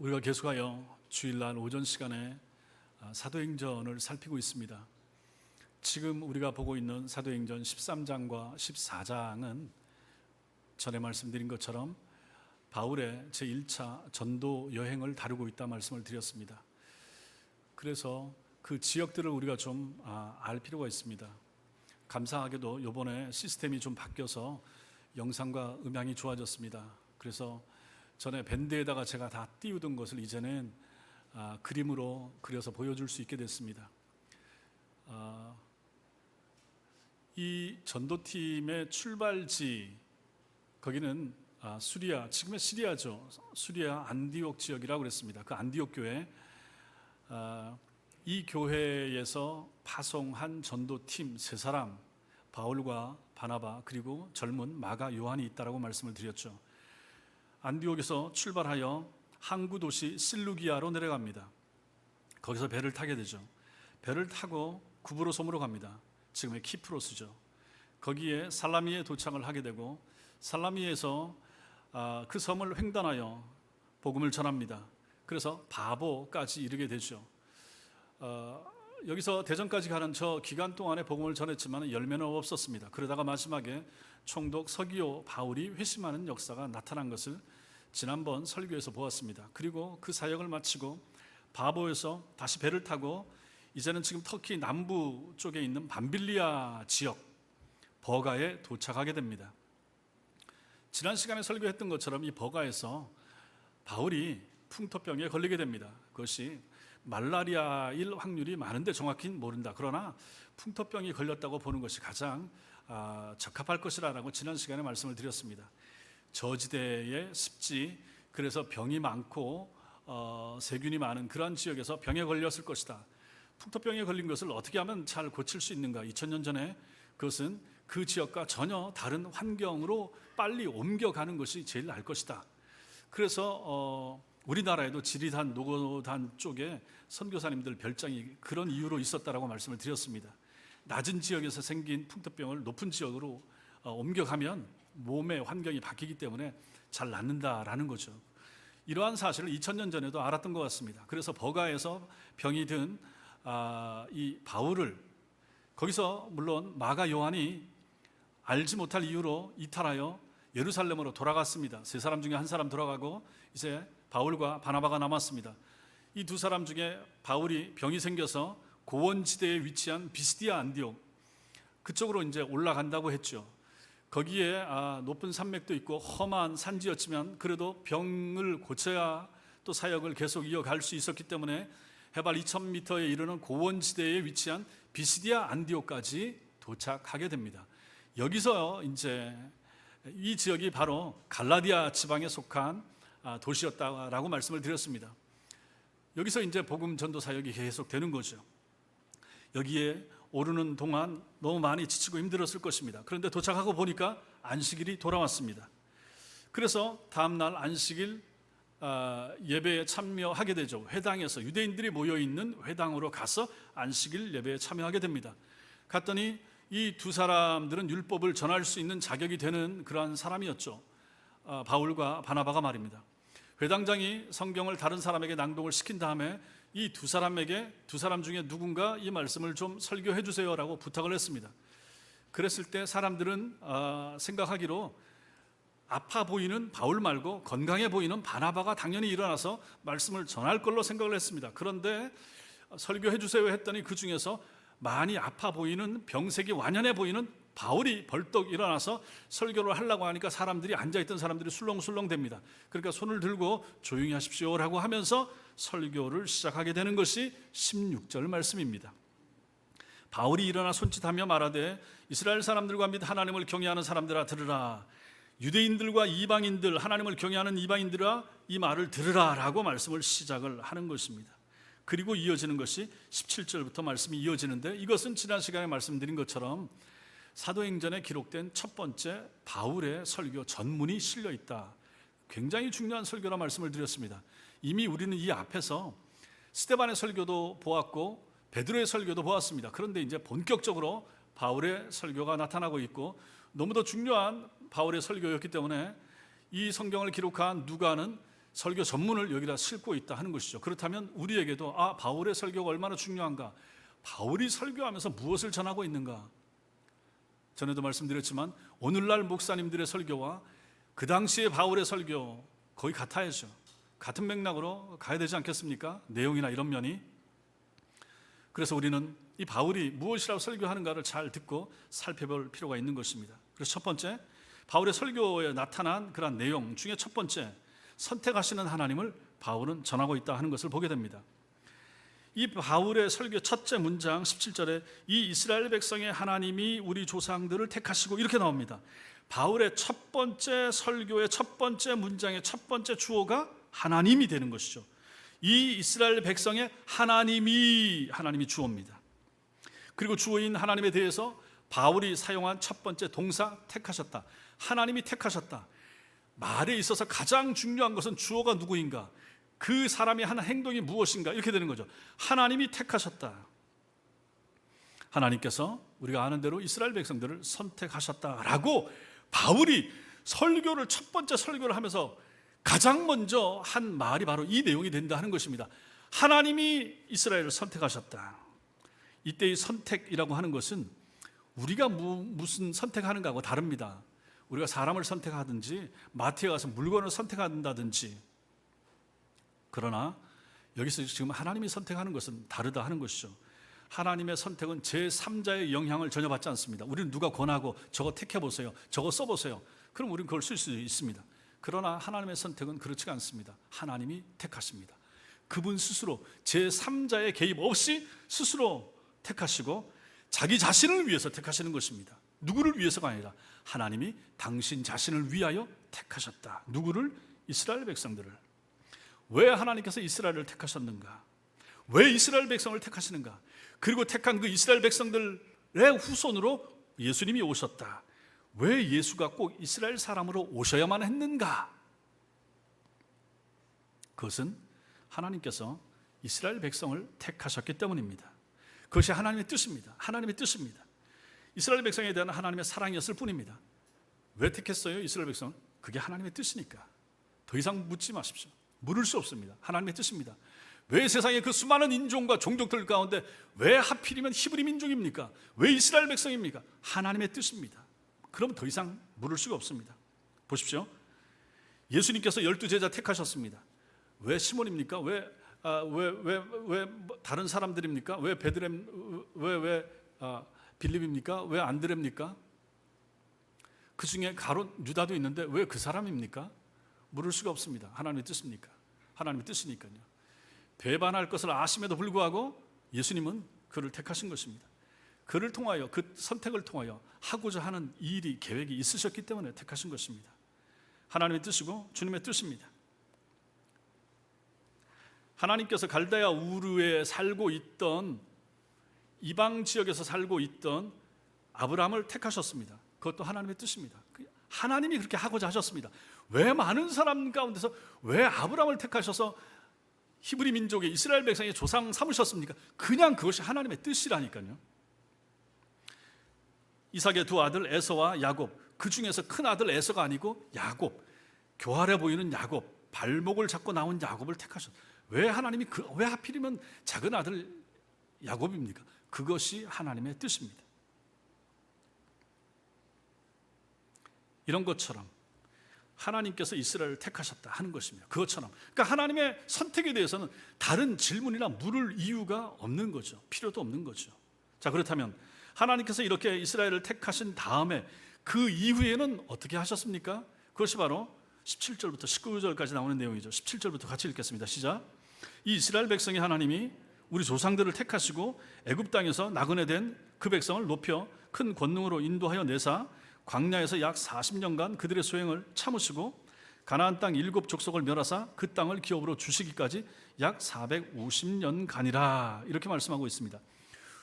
우리가 계속하여 주일날 오전 시간에 사도행전을 살피고 있습니다. 지금 우리가 보고 있는 사도행전 13장과 14장은 전에 말씀드린 것처럼 바울의 제1차 전도 여행을 다루고 있다 말씀을 드렸습니다. 그래서 그 지역들을 우리가 좀 알 필요가 있습니다. 감사하게도 이번에 시스템이 좀 바뀌어서 영상과 음향이 좋아졌습니다. 그래서 전에 밴드에다가 제가 다 띄우던 것을 이제는 그림으로 그려서 보여줄 수 있게 됐습니다. 이 전도팀의 출발지, 거기는 수리아, 지금의 시리아죠. 수리아 안디옥 지역이라고 그랬습니다. 그 안디옥 교회, 이 교회에서 파송한 전도팀 3사람, 바울과 바나바 그리고 젊은 마가 요한이 있다라고 말씀을 드렸죠. 안디옥에서 출발하여 항구 도시 실루기아로 내려갑니다. 거기서 배를 타게 되죠. 배를 타고 구브로섬으로 갑니다. 지금의 키프로스죠. 거기에 살라미에 도착을 하게 되고 살라미에서 그 섬을 횡단하여 복음을 전합니다. 그래서 바보까지 이르게 되죠. 여기서 대전까지 가는 저 기간 동안에 복음을 전했지만 열매는 없었습니다. 그러다가 마지막에 총독 서기오 바울이 회심하는 역사가 나타난 것을 지난번 설교에서 보았습니다. 그리고 그 사역을 마치고 바보에서 다시 배를 타고 이제는 지금 터키 남부 쪽에 있는 밤빌리아 지역 버가에 도착하게 됩니다. 지난 시간에 설교했던 것처럼 이 버가에서 바울이 풍토병에 걸리게 됩니다. 그것이 말라리아일 확률이 많은데 정확히는 모른다. 그러나 풍토병이 걸렸다고 보는 것이 가장 적합할 것이라고 지난 시간에 말씀을 드렸습니다. 저지대의 습지, 그래서 병이 많고 세균이 많은 그러한 지역에서 병에 걸렸을 것이다. 풍토병에 걸린 것을 어떻게 하면 잘 고칠 수 있는가? 2000년 전에 그것은 그 지역과 전혀 다른 환경으로 빨리 옮겨가는 것이 제일 나을 것이다. 그래서 우리나라에도 지리산, 노고단 쪽에 선교사님들 별장이 그런 이유로 있었다라고 말씀을 드렸습니다. 낮은 지역에서 생긴 풍토병을 높은 지역으로 옮겨가면 몸의 환경이 바뀌기 때문에 잘 낫는다라는 거죠. 이러한 사실을 2000년 전에도 알았던 것 같습니다. 그래서 버가에서 병이 든 이 바울을 거기서 물론 마가 요한이 알지 못할 이유로 이탈하여 예루살렘으로 돌아갔습니다. 3사람 중에 1사람 돌아가고 이제 바울과 바나바가 남았습니다. 이 2사람 중에 바울이 병이 생겨서 고원지대에 위치한 비스디아 안디옥 그쪽으로 이제 올라간다고 했죠. 거기에 높은 산맥도 있고 험한 산지였지만 그래도 병을 고쳐야 또 사역을 계속 이어갈 수 있었기 때문에 해발 2000m에 이르는 고원지대에 위치한 비스디아 안디옥까지 도착하게 됩니다. 여기서 이제 이 지역이 바로 갈라디아 지방에 속한 도시였다라고 말씀을 드렸습니다. 여기서 이제 복음 전도 사역이 계속 되는 거죠. 여기에 오르는 동안 너무 많이 지치고 힘들었을 것입니다. 그런데 도착하고 보니까 안식일이 돌아왔습니다. 그래서 다음날 안식일 예배에 참여하게 되죠. 회당에서 유대인들이 모여있는 회당으로 가서 안식일 예배에 참여하게 됩니다. 갔더니 이 2사람들은 율법을 전할 수 있는 자격이 되는 그러한 사람이었죠. 바울과 바나바가 말입니다. 회당장이 성경을 다른 사람에게 낭독을 시킨 다음에 이 2사람 중에 누군가 이 말씀을 좀 설교해 주세요라고 부탁을 했습니다. 그랬을 때 사람들은 생각하기로 아파 보이는 바울 말고 건강해 보이는 바나바가 당연히 일어나서 말씀을 전할 걸로 생각을 했습니다. 그런데 설교해 주세요 했더니 그 중에서 많이 아파 보이는 병색이 완연해 보이는 바울이 벌떡 일어나서 설교를 하려고 하니까 사람들이 앉아있던 사람들이 술렁술렁 됩니다. 그러니까 손을 들고 조용히 하십시오라고 하면서 설교를 시작하게 되는 것이 16절 말씀입니다. 바울이 일어나 손짓하며 말하되 이스라엘 사람들과 및 하나님을 경외하는 사람들아 들으라. 유대인들과 이방인들, 하나님을 경외하는 이방인들아 이 말을 들으라 라고 말씀을 시작을 하는 것입니다. 그리고 이어지는 것이 17절부터 말씀이 이어지는데 이것은 지난 시간에 말씀드린 것처럼 사도행전에 기록된 첫 번째 바울의 설교 전문이 실려 있다. 굉장히 중요한 설교라 말씀을 드렸습니다. 이미 우리는 이 앞에서 스데반의 설교도 보았고 베드로의 설교도 보았습니다. 그런데 이제 본격적으로 바울의 설교가 나타나고 있고 너무도 중요한 바울의 설교였기 때문에 이 성경을 기록한 누가는 설교 전문을 여기다 싣고 있다 하는 것이죠. 그렇다면 우리에게도 바울의 설교가 얼마나 중요한가, 바울이 설교하면서 무엇을 전하고 있는가. 전에도 말씀드렸지만 오늘날 목사님들의 설교와 그 당시의 바울의 설교 거의 같아야죠. 같은 맥락으로 가야 되지 않겠습니까? 내용이나 이런 면이. 그래서 우리는 이 바울이 무엇이라고 설교하는가를 잘 듣고 살펴볼 필요가 있는 것입니다. 그래서 첫 번째, 바울의 설교에 나타난 그러한 내용 중에 첫 번째, 선택하시는 하나님을 바울은 전하고 있다 하는 것을 보게 됩니다. 이 바울의 설교 첫째 문장 17절에 이 이스라엘 백성의 하나님이 우리 조상들을 택하시고 이렇게 나옵니다. 바울의 첫 번째 설교의 첫 번째 문장의 첫 번째 주어가 하나님이 되는 것이죠. 이 이스라엘 백성의 하나님이 주어입니다. 그리고 주어인 하나님에 대해서 바울이 사용한 첫 번째 동사 택하셨다. 하나님이 택하셨다. 말에 있어서 가장 중요한 것은 주어가 누구인가, 그 사람이 하는 행동이 무엇인가, 이렇게 되는 거죠. 하나님이 택하셨다. 하나님께서 우리가 아는 대로 이스라엘 백성들을 선택하셨다라고 바울이 설교를 첫 번째 설교를 하면서 가장 먼저 한 말이 바로 이 내용이 된다 하는 것입니다. 하나님이 이스라엘을 선택하셨다. 이때 이 선택이라고 하는 것은 우리가 무슨 선택하는가하고 다릅니다. 우리가 사람을 선택하든지 마트에 가서 물건을 선택한다든지, 그러나 여기서 지금 하나님이 선택하는 것은 다르다 하는 것이죠. 하나님의 선택은 제3자의 영향을 전혀 받지 않습니다. 우리는 누가 권하고 저거 택해보세요, 저거 써보세요, 그럼 우리는 그걸 쓸 수 있습니다. 그러나 하나님의 선택은 그렇지가 않습니다. 하나님이 택하십니다. 그분 스스로 제3자의 개입 없이 스스로 택하시고 자기 자신을 위해서 택하시는 것입니다. 누구를 위해서가 아니라 하나님이 당신 자신을 위하여 택하셨다. 누구를? 이스라엘 백성들을. 왜 하나님께서 이스라엘을 택하셨는가? 왜 이스라엘 백성을 택하시는가? 그리고 택한 그 이스라엘 백성들의 후손으로 예수님이 오셨다. 왜 예수가 꼭 이스라엘 사람으로 오셔야만 했는가? 그것은 하나님께서 이스라엘 백성을 택하셨기 때문입니다. 그것이 하나님의 뜻입니다. 하나님의 뜻입니다. 이스라엘 백성에 대한 하나님의 사랑이었을 뿐입니다. 왜 택했어요? 이스라엘 백성은? 그게 하나님의 뜻이니까. 더 이상 묻지 마십시오. 물을 수 없습니다. 하나님의 뜻입니다. 왜 세상에 그 수많은 인종과 종족들 가운데 왜 하필이면 히브리 민족입니까? 왜 이스라엘 백성입니까? 하나님의 뜻입니다. 그럼 더 이상 물을 수가 없습니다. 보십시오. 예수님께서 12제자 택하셨습니다. 왜 시몬입니까? 왜 다른 사람들입니까? 왜 베드렘, 빌립입니까? 왜 안드레입니까? 그 중에 가롯 유다도 있는데 왜 그 사람입니까? 물을 수가 없습니다. 하나님의 뜻입니까? 하나님의 뜻이니까요. 배반할 것을 아심에도 불구하고 예수님은 그를 택하신 것입니다. 그를 통하여, 그 선택을 통하여 하고자 하는 일이, 계획이 있으셨기 때문에 택하신 것입니다. 하나님의 뜻이고 주님의 뜻입니다. 하나님께서 갈대아 우르에 살고 있던, 이방 지역에서 살고 있던 아브라함을 택하셨습니다. 그것도 하나님의 뜻입니다. 하나님이 그렇게 하고자 하셨습니다. 왜 많은 사람 가운데서 왜 아브라함을 택하셔서 히브리 민족의 이스라엘 백성의 조상 삼으셨습니까? 그냥 그것이 하나님의 뜻이라니까요. 이삭의 두 아들 에서와 야곱, 그 중에서 큰 아들 에서가 아니고 야곱, 교활해 보이는 야곱, 발목을 잡고 나온 야곱을 택하셨어요. 왜 하나님이 왜 하필이면 작은 아들 야곱입니까? 그것이 하나님의 뜻입니다. 이런 것처럼 하나님께서 이스라엘을 택하셨다 하는 것입니다. 그것처럼, 그러니까 하나님의 선택에 대해서는 다른 질문이나 물을 이유가 없는 거죠. 필요도 없는 거죠. 자, 그렇다면 하나님께서 이렇게 이스라엘을 택하신 다음에 그 이후에는 어떻게 하셨습니까? 그것이 바로 17절부터 19절까지 나오는 내용이죠. 17절부터 같이 읽겠습니다. 시작. 이 이스라엘 백성의 하나님이 우리 조상들을 택하시고 애굽 땅에서 나그네 된 그 백성을 높여 큰 권능으로 인도하여 내사 광야에서 약 40년간 그들의 소행을 참으시고 가나안 땅 7족속을 멸하사 그 땅을 기업으로 주시기까지 약 450년간이라 이렇게 말씀하고 있습니다.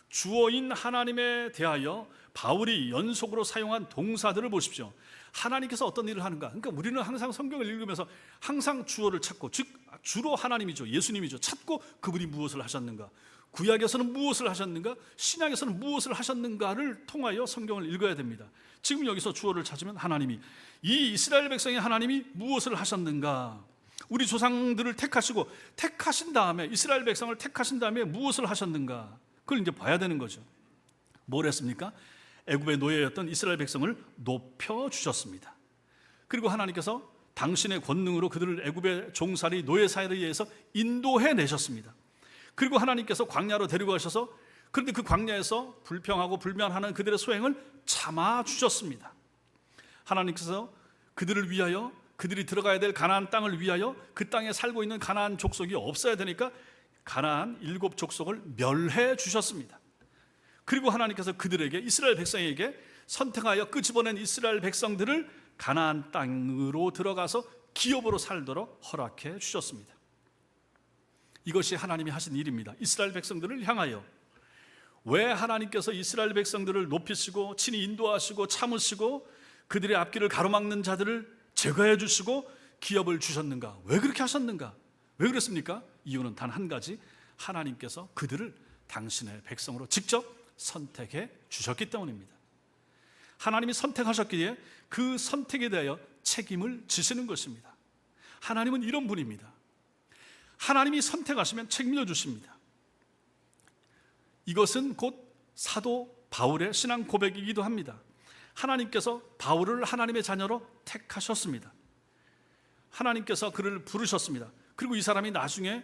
주어인 하나님에 대하여 바울이 연속으로 사용한 동사들을 보십시오. 하나님께서 어떤 일을 하는가? 그러니까 우리는 항상 성경을 읽으면서 항상 주어를 찾고, 즉 주로 하나님이죠, 예수님이죠, 찾고 그분이 무엇을 하셨는가, 구약에서는 무엇을 하셨는가, 신약에서는 무엇을 하셨는가를 통하여 성경을 읽어야 됩니다. 지금 여기서 주어를 찾으면 하나님이, 이 이스라엘 백성의 하나님이 무엇을 하셨는가, 우리 조상들을 택하신 다음에, 이스라엘 백성을 택하신 다음에 무엇을 하셨는가? 그걸 이제 봐야 되는 거죠. 뭘 했습니까? 애굽의 노예였던 이스라엘 백성을 높여주셨습니다. 그리고 하나님께서 당신의 권능으로 그들을 애굽의 종살이 노예사에 의해서 인도해 내셨습니다. 그리고 하나님께서 광야로 데려가셔서, 그런데 그 광야에서 불평하고 불면하는 그들의 소행을 참아주셨습니다. 하나님께서 그들을 위하여, 그들이 들어가야 될 가나안 땅을 위하여 그 땅에 살고 있는 가나안 족속이 없어야 되니까 가나안 7족속을 멸해 주셨습니다. 그리고 하나님께서 그들에게, 이스라엘 백성에게 선택하여 끄집어낸 이스라엘 백성들을 가나안 땅으로 들어가서 기업으로 살도록 허락해 주셨습니다. 이것이 하나님이 하신 일입니다. 이스라엘 백성들을 향하여. 왜 하나님께서 이스라엘 백성들을 높이시고 친히 인도하시고 참으시고 그들의 앞길을 가로막는 자들을 제거해 주시고 기업을 주셨는가? 왜 그렇게 하셨는가? 왜 그랬습니까? 이유는 단 한 가지, 하나님께서 그들을 당신의 백성으로 직접 선택해 주셨기 때문입니다. 하나님이 선택하셨기에 그 선택에 대하여 책임을 지시는 것입니다. 하나님은 이런 분입니다. 하나님이 선택하시면 책임져 주십니다. 이것은 곧 사도 바울의 신앙 고백이기도 합니다. 하나님께서 바울을 하나님의 자녀로 택하셨습니다. 하나님께서 그를 부르셨습니다. 그리고 이 사람이 나중에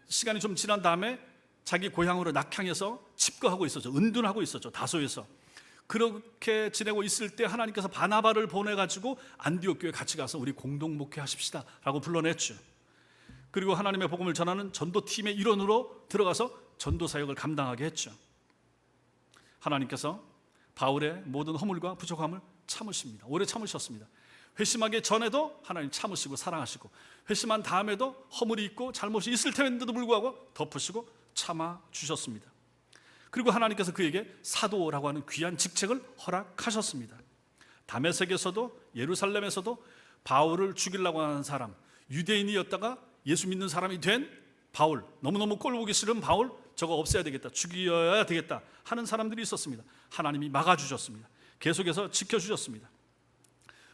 시간이 좀 지난 다음에 자기 고향으로 낙향해서 집거하고 있었죠. 은둔하고 있었죠. 다소에서. 그렇게 지내고 있을 때 하나님께서 바나바를 보내가지고 안디옥 교회 같이 가서 우리 공동 목회하십시다 라고 불러냈죠. 그리고 하나님의 복음을 전하는 전도팀의 일원으로 들어가서 전도 사역을 감당하게 했죠. 하나님께서 바울의 모든 허물과 부족함을 참으십니다. 오래 참으셨습니다. 회심하기 전에도 하나님 참으시고 사랑하시고, 회심한 다음에도 허물이 있고 잘못이 있을 텐데도 불구하고 덮으시고 참아주셨습니다. 그리고 하나님께서 그에게 사도라고 하는 귀한 직책을 허락하셨습니다. 다메섹에서도 예루살렘에서도 바울을 죽이려고 하는 사람, 유대인이었다가 예수 믿는 사람이 된 바울, 너무너무 꼴보기 싫은 바울, 저거 없애야 되겠다, 죽여야 되겠다 하는 사람들이 있었습니다. 하나님이 막아주셨습니다. 계속해서 지켜주셨습니다.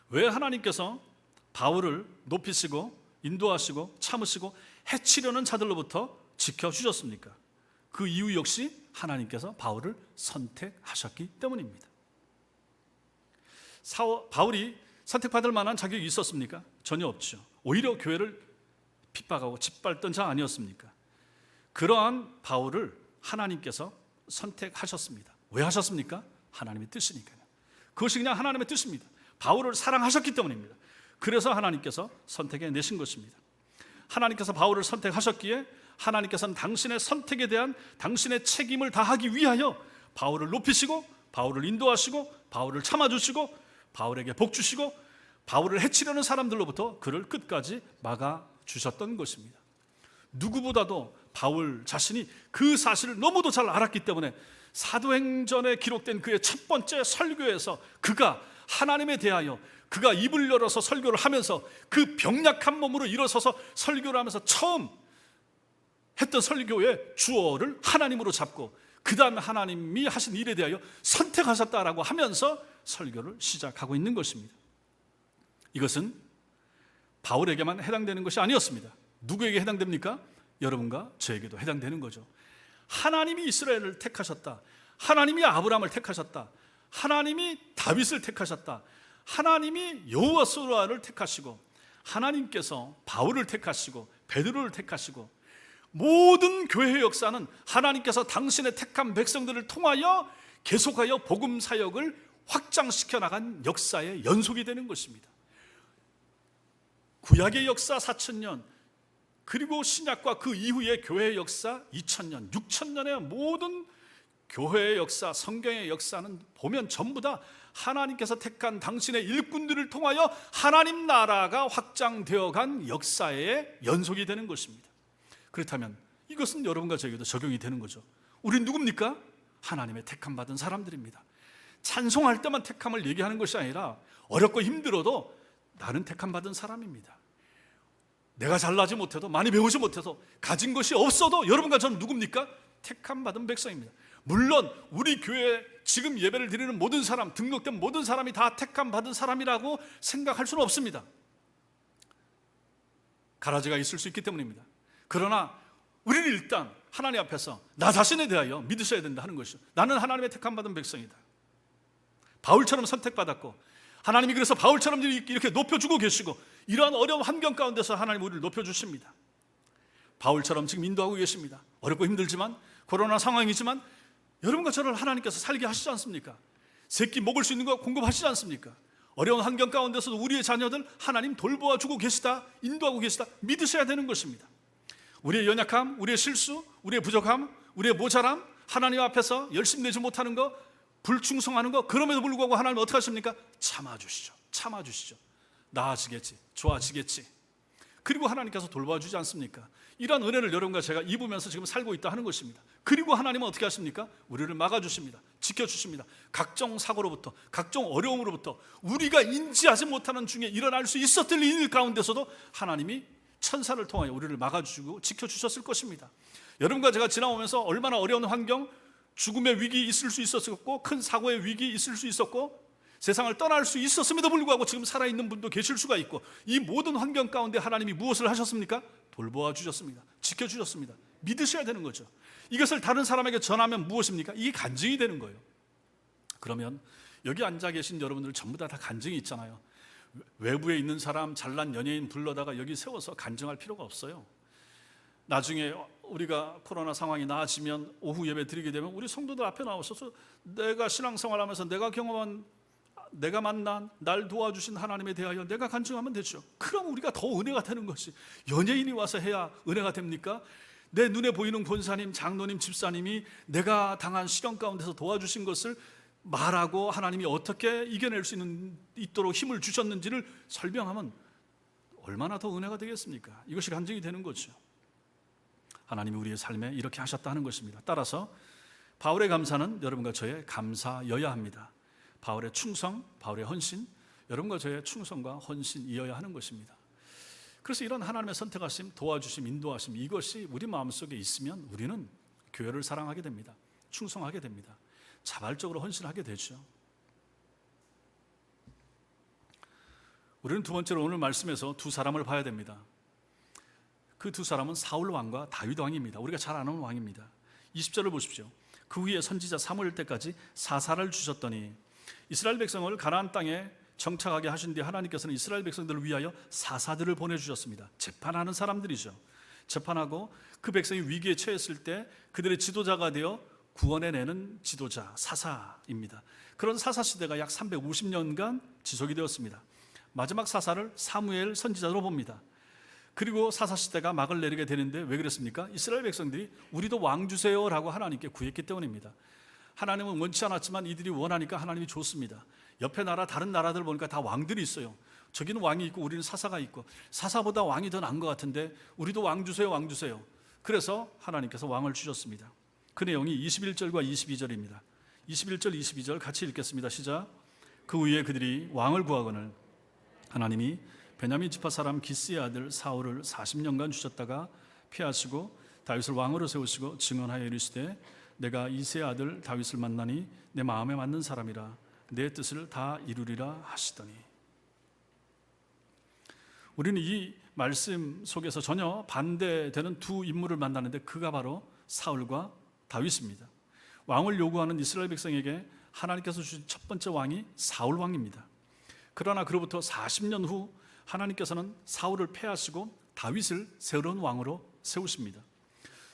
왜 하나님께서 바울을 높이시고 인도하시고 참으시고 해치려는 자들로부터 지켜주셨습니까? 그 이유 역시 하나님께서 바울을 선택하셨기 때문입니다. 바울이 선택받을 만한 자격이 있었습니까? 전혀 없죠. 오히려 교회를 핍박하고 짓밟던 자 아니었습니까? 그러한 바울을 하나님께서 선택하셨습니다. 왜 하셨습니까? 하나님의 뜻이니까요. 그것이 그냥 하나님의 뜻입니다. 바울을 사랑하셨기 때문입니다. 그래서 하나님께서 선택해 내신 것입니다. 하나님께서 바울을 선택하셨기에 하나님께서는 당신의 선택에 대한 당신의 책임을 다하기 위하여 바울을 높이시고 바울을 인도하시고 바울을 참아주시고 바울에게 복 주시고 바울을 해치려는 사람들로부터 그를 끝까지 막아주셨던 것입니다. 누구보다도 바울 자신이 그 사실을 너무도 잘 알았기 때문에 사도행전에 기록된 그의 첫 번째 설교에서 그가 하나님에 대하여 그가 입을 열어서 설교를 하면서 그 병약한 몸으로 일어서서 설교를 하면서 처음 했던 설교의 주어를 하나님으로 잡고 그 다음에 하나님이 하신 일에 대하여 선택하셨다라고 하면서 설교를 시작하고 있는 것입니다. 이것은 바울에게만 해당되는 것이 아니었습니다. 누구에게 해당됩니까? 여러분과 저에게도 해당되는 거죠. 하나님이 이스라엘을 택하셨다. 하나님이 아브라함을 택하셨다. 하나님이 다윗을 택하셨다. 하나님이 여호수아를 택하시고 하나님께서 바울을 택하시고 베드로를 택하시고 모든 교회의 역사는 하나님께서 당신의 택한 백성들을 통하여 계속하여 복음 사역을 확장시켜 나간 역사의 연속이 되는 것입니다. 구약의 역사 4,000년, 그리고 신약과 그 이후의 교회의 역사 2,000년, 6,000년의 모든 교회의 역사, 성경의 역사는 보면 전부 다 하나님께서 택한 당신의 일꾼들을 통하여 하나님 나라가 확장되어 간 역사의 연속이 되는 것입니다. 그렇다면 이것은 여러분과 저에게도 적용이 되는 거죠. 우린 누굽니까? 하나님의 택함 받은 사람들입니다. 찬송할 때만 택함을 얘기하는 것이 아니라 어렵고 힘들어도 나는 택함 받은 사람입니다. 내가 잘나지 못해도, 많이 배우지 못해서, 가진 것이 없어도 여러분과 저는 누굽니까? 택함 받은 백성입니다. 물론 우리 교회에 지금 예배를 드리는 모든 사람, 등록된 모든 사람이 다 택함 받은 사람이라고 생각할 수는 없습니다. 가라지가 있을 수 있기 때문입니다. 그러나 우리는 일단 하나님 앞에서 나 자신에 대하여 믿으셔야 된다 하는 것이죠. 나는 하나님의 택함받은 백성이다. 바울처럼 선택받았고, 하나님이 그래서 바울처럼 이렇게 높여주고 계시고, 이러한 어려운 환경 가운데서 하나님 우리를 높여주십니다. 바울처럼 지금 인도하고 계십니다. 어렵고 힘들지만, 코로나 상황이지만 여러분과 저를 하나님께서 살게 하시지 않습니까? 새끼 먹을 수 있는 거 공급하시지 않습니까? 어려운 환경 가운데서도 우리의 자녀들 하나님 돌보아 주고 계시다, 인도하고 계시다 믿으셔야 되는 것입니다. 우리의 연약함, 우리의 실수, 우리의 부족함, 우리의 모자람, 하나님 앞에서 열심히 내지 못하는 거, 불충성하는 거, 그럼에도 불구하고 하나님은 어떻게 하십니까? 참아주시죠. 나아지겠지, 좋아지겠지. 그리고 하나님께서 돌봐주지 않습니까? 이러한 은혜를 여러분과 제가 입으면서 지금 살고 있다 하는 것입니다. 그리고 하나님은 어떻게 하십니까? 우리를 막아주십니다. 지켜주십니다. 각종 사고로부터, 각종 어려움으로부터, 우리가 인지하지 못하는 중에 일어날 수 있었던 일 가운데서도 하나님이 천사를 통하여 우리를 막아주시고 지켜주셨을 것입니다. 여러분과 제가 지나오면서 얼마나 어려운 환경, 죽음의 위기 있을 수 있었고, 큰 사고의 위기 있을 수 있었고, 세상을 떠날 수 있었음에도 불구하고 지금 살아있는 분도 계실 수가 있고, 이 모든 환경 가운데 하나님이 무엇을 하셨습니까? 돌보아 주셨습니다. 지켜주셨습니다. 믿으셔야 되는 거죠. 이것을 다른 사람에게 전하면 무엇입니까? 이게 간증이 되는 거예요. 그러면 여기 앉아 계신 여러분들 전부 다 간증이 있잖아요. 외부에 있는 사람, 잘난 연예인 불러다가 여기 세워서 간증할 필요가 없어요. 나중에 우리가 코로나 상황이 나아지면 오후 예배 드리게 되면 우리 성도들 앞에 나오셔서 내가 신앙생활하면서 내가 경험한, 내가 만난, 날 도와주신 하나님에 대하여 내가 간증하면 되죠. 그럼 우리가 더 은혜가 되는 것이, 연예인이 와서 해야 은혜가 됩니까? 내 눈에 보이는 권사님, 장로님, 집사님이 내가 당한 시련 가운데서 도와주신 것을 말하고 하나님이 어떻게 이겨낼 수 있도록 힘을 주셨는지를 설명하면 얼마나 더 은혜가 되겠습니까? 이것이 간증이 되는 거죠. 하나님이 우리의 삶에 이렇게 하셨다는 것입니다. 따라서 바울의 감사는 여러분과 저의 감사여야 합니다. 바울의 충성, 바울의 헌신, 여러분과 저의 충성과 헌신이어야 하는 것입니다. 그래서 이런 하나님의 선택하심, 도와주심, 인도하심, 이것이 우리 마음속에 있으면 우리는 교회를 사랑하게 됩니다. 충성하게 됩니다. 자발적으로 헌신하게 되죠. 우리는 두 번째로 오늘 말씀에서 두 사람을 봐야 됩니다. 그 두 사람은 사울 왕과 다윗 왕입니다. 우리가 잘 아는 왕입니다. 20절을 보십시오. 그 후에 선지자 사무엘 때까지 사사를 주셨더니, 이스라엘 백성을 가나안 땅에 정착하게 하신 뒤 하나님께서는 이스라엘 백성들을 위하여 사사들을 보내주셨습니다. 재판하는 사람들이죠. 재판하고 그 백성이 위기에 처했을 때 그들의 지도자가 되어 구원해내는 지도자, 사사입니다. 그런 사사 시대가 약 350년간 지속이 되었습니다. 마지막 사사를 사무엘 선지자로 봅니다. 그리고 사사 시대가 막을 내리게 되는데 왜 그랬습니까? 이스라엘 백성들이 우리도 왕 주세요라고 하나님께 구했기 때문입니다. 하나님은 원치 않았지만 이들이 원하니까 하나님이 줬습니다. 옆에 나라, 다른 나라들 보니까 다 왕들이 있어요. 저기는 왕이 있고 우리는 사사가 있고, 사사보다 왕이 더 나은 것 같은데 우리도 왕 주세요, 왕 주세요. 그래서 하나님께서 왕을 주셨습니다. 그 내용이 21절과 22절입니다. 21절, 22절 같이 읽겠습니다. 시작. 그 후에 그들이 왕을 구하거늘 하나님이 베냐민 지파 사람 기스의 아들 사울을 40년간 주셨다가 피하시고 다윗을 왕으로 세우시고 증언하여 이르시되 내가 이새의 아들 다윗을 만나니 내 마음에 맞는 사람이라 내 뜻을 다 이루리라 하시더니. 우리는 이 말씀 속에서 전혀 반대되는 두 인물을 만나는데 그가 바로 사울과 다윗입니다. 왕을 요구하는 이스라엘 백성에게 하나님께서 주신 첫 번째 왕이 사울 왕입니다. 그러나 그로부터 40년 후 하나님께서는 사울을 패하시고 다윗을 새로운 왕으로 세우십니다.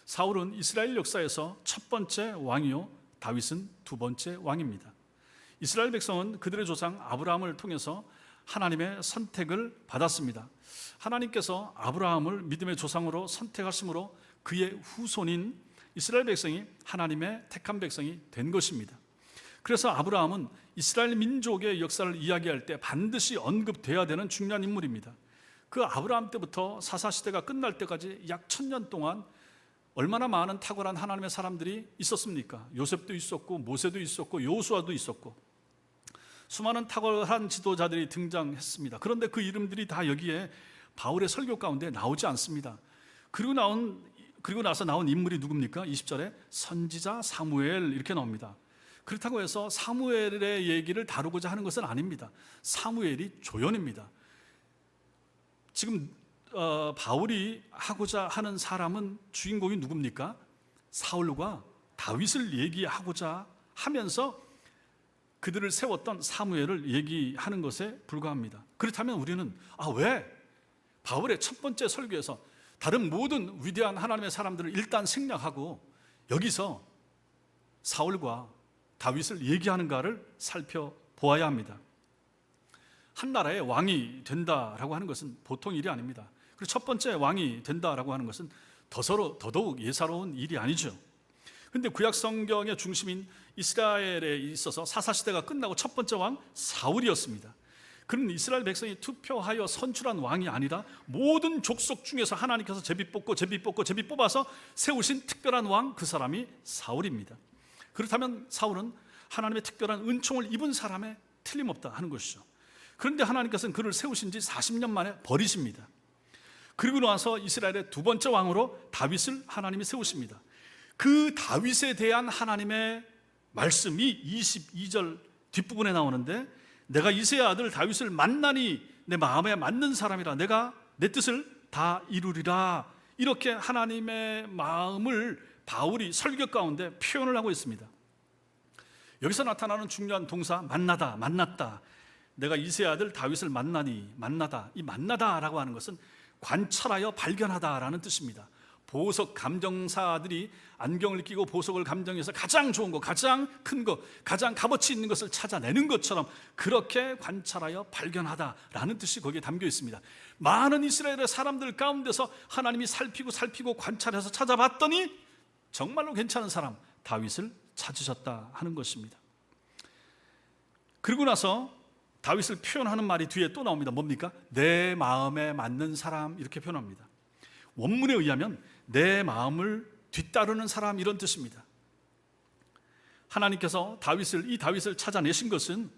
사울은 이스라엘 역사에서 첫 번째 왕이요, 다윗은 두 번째 왕입니다. 이스라엘 백성은 그들의 조상 아브라함을 통해서 하나님의 선택을 받았습니다. 하나님께서 아브라함을 믿음의 조상으로 선택하심으로 그의 후손인 이스라엘 백성이 하나님의 택한 백성이 된 것입니다. 그래서 아브라함은 이스라엘 민족의 역사를 이야기할 때 반드시 언급돼야 되는 중요한 인물입니다. 그 아브라함 때부터 사사시대가 끝날 때까지 약 1000년 동안 얼마나 많은 탁월한 하나님의 사람들이 있었습니까? 요셉도 있었고 모세도 있었고 여호수아도 있었고 수많은 탁월한 지도자들이 등장했습니다. 그런데 그 이름들이 다 여기에 바울의 설교 가운데 나오지 않습니다. 그리고 나서 나온 인물이 누굽니까? 20절에 선지자 사무엘 이렇게 나옵니다. 그렇다고 해서 사무엘의 얘기를 다루고자 하는 것은 아닙니다. 사무엘이 조연입니다. 지금 바울이 하고자 하는 사람은 주인공이 누굽니까? 사울과 다윗을 얘기하고자 하면서 그들을 세웠던 사무엘을 얘기하는 것에 불과합니다. 그렇다면 우리는 왜 바울의 첫 번째 설교에서 다른 모든 위대한 하나님의 사람들을 일단 생략하고 여기서 사울과 다윗을 얘기하는가를 살펴보아야 합니다. 한 나라의 왕이 된다라고 하는 것은 보통 일이 아닙니다. 그리고 첫 번째 왕이 된다라고 하는 것은 더더욱 예사로운 일이 아니죠. 그런데 구약 성경의 중심인 이스라엘에 있어서 사사시대가 끝나고 첫 번째 왕 사울이었습니다. 그는 이스라엘 백성이 투표하여 선출한 왕이 아니라 모든 족속 중에서 하나님께서 제비 뽑아서 세우신 특별한 왕, 그 사람이 사울입니다. 그렇다면 사울은 하나님의 특별한 은총을 입은 사람에 틀림없다 하는 것이죠. 그런데 하나님께서는 그를 세우신 지 40년 만에 버리십니다. 그리고 나서 이스라엘의 두 번째 왕으로 다윗을 하나님이 세우십니다. 그 다윗에 대한 하나님의 말씀이 22절 뒷부분에 나오는데, 내가 이새의 아들 다윗을 만나니 내 마음에 맞는 사람이라 내가 내 뜻을 다 이루리라, 이렇게 하나님의 마음을 바울이 설교 가운데 표현을 하고 있습니다. 여기서 나타나는 중요한 동사 만나다, 만났다, 내가 이새의 아들 다윗을 만나니, 만나다, 이 만나다라고 하는 것은 관찰하여 발견하다라는 뜻입니다. 보석 감정사들이 안경을 끼고 보석을 감정해서 가장 좋은 거, 가장 큰 거, 가장 값어치 있는 것을 찾아내는 것처럼 그렇게 관찰하여 발견하다라는 뜻이 거기에 담겨 있습니다. 많은 이스라엘의 사람들 가운데서 하나님이 살피고 관찰해서 찾아봤더니 정말로 괜찮은 사람 다윗을 찾으셨다 하는 것입니다. 그리고 나서 다윗을 표현하는 말이 뒤에 또 나옵니다. 뭡니까? 내 마음에 맞는 사람, 이렇게 표현합니다. 원문에 의하면 내 마음을 뒤따르는 사람, 이런 뜻입니다. 하나님께서 이 다윗을 찾아내신 것은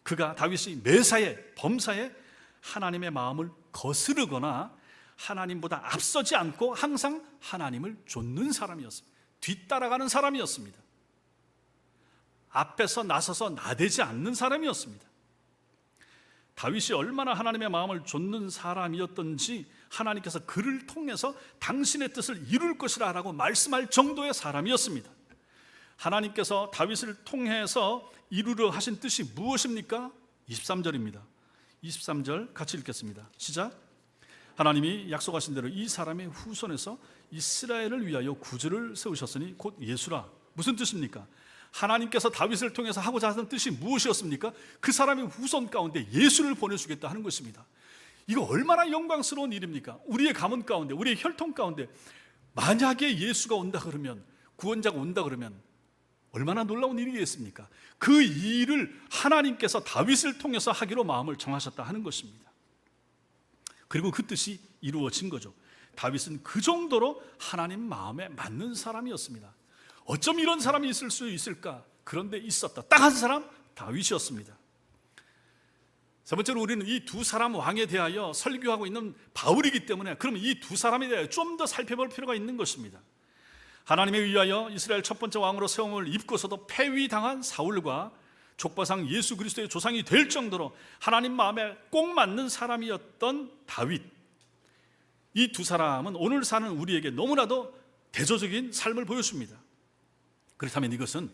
그가 다윗이 매사에, 범사에 하나님의 마음을 거스르거나 하나님보다 앞서지 않고 항상 하나님을 좇는 사람이었습니다. 뒤따라가는 사람이었습니다. 앞에서 나서서 나대지 않는 사람이었습니다. 다윗이 얼마나 하나님의 마음을 좇는 사람이었던지 하나님께서 그를 통해서 당신의 뜻을 이룰 것이라 라고 말씀할 정도의 사람이었습니다. 하나님께서 다윗을 통해서 이루려 하신 뜻이 무엇입니까? 23절입니다. 23절 같이 읽겠습니다. 시작. 하나님이 약속하신 대로 이 사람의 후손에서 이스라엘을 위하여 구주를 세우셨으니 곧 예수라. 무슨 뜻입니까? 하나님께서 다윗을 통해서 하고자 하던 뜻이 무엇이었습니까? 그 사람의 후손 가운데 예수를 보내주겠다 하는 것입니다. 이거 얼마나 영광스러운 일입니까? 우리의 가문 가운데, 우리의 혈통 가운데 만약에 예수가 온다 그러면, 구원자가 온다 그러면 얼마나 놀라운 일이겠습니까? 그 일을 하나님께서 다윗을 통해서 하기로 마음을 정하셨다 하는 것입니다. 그리고 그 뜻이 이루어진 거죠. 다윗은 그 정도로 하나님 마음에 맞는 사람이었습니다. 어쩜 이런 사람이 있을 수 있을까? 그런데 있었다. 딱 한 사람, 다윗이었습니다. 세 번째로 우리는 이 두 사람 왕에 대하여 설교하고 있는 바울이기 때문에 그러면 이 두 사람에 대하여 좀 더 살펴볼 필요가 있는 것입니다. 하나님에 의하여 이스라엘 첫 번째 왕으로 세움을 입고서도 폐위당한 사울과 족보상 예수 그리스도의 조상이 될 정도로 하나님 마음에 꼭 맞는 사람이었던 다윗, 이 두 사람은 오늘 사는 우리에게 너무나도 대조적인 삶을 보여줍니다. 그렇다면 이것은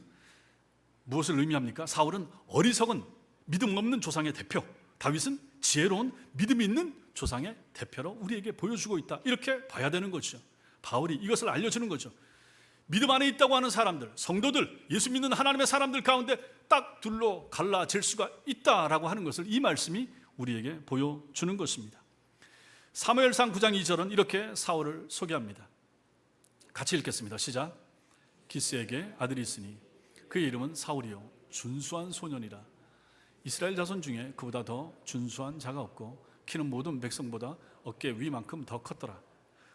무엇을 의미합니까? 사울은 어리석은 믿음 없는 조상의 대표, 다윗은 지혜로운 믿음 있는 조상의 대표로 우리에게 보여주고 있다, 이렇게 봐야 되는 거죠. 바울이 이것을 알려주는 거죠. 믿음 안에 있다고 하는 사람들, 성도들, 예수 믿는 하나님의 사람들 가운데 딱 둘로 갈라질 수가 있다라고 하는 것을 이 말씀이 우리에게 보여주는 것입니다. 사무엘상 9장 2절은 이렇게 사울을 소개합니다. 같이 읽겠습니다. 시작. 기스에게 아들이 있으니 그의 이름은 사울이요 준수한 소년이라. 이스라엘 자손 중에 그보다 더 준수한 자가 없고 키는 모든 백성보다 어깨 위만큼 더 컸더라.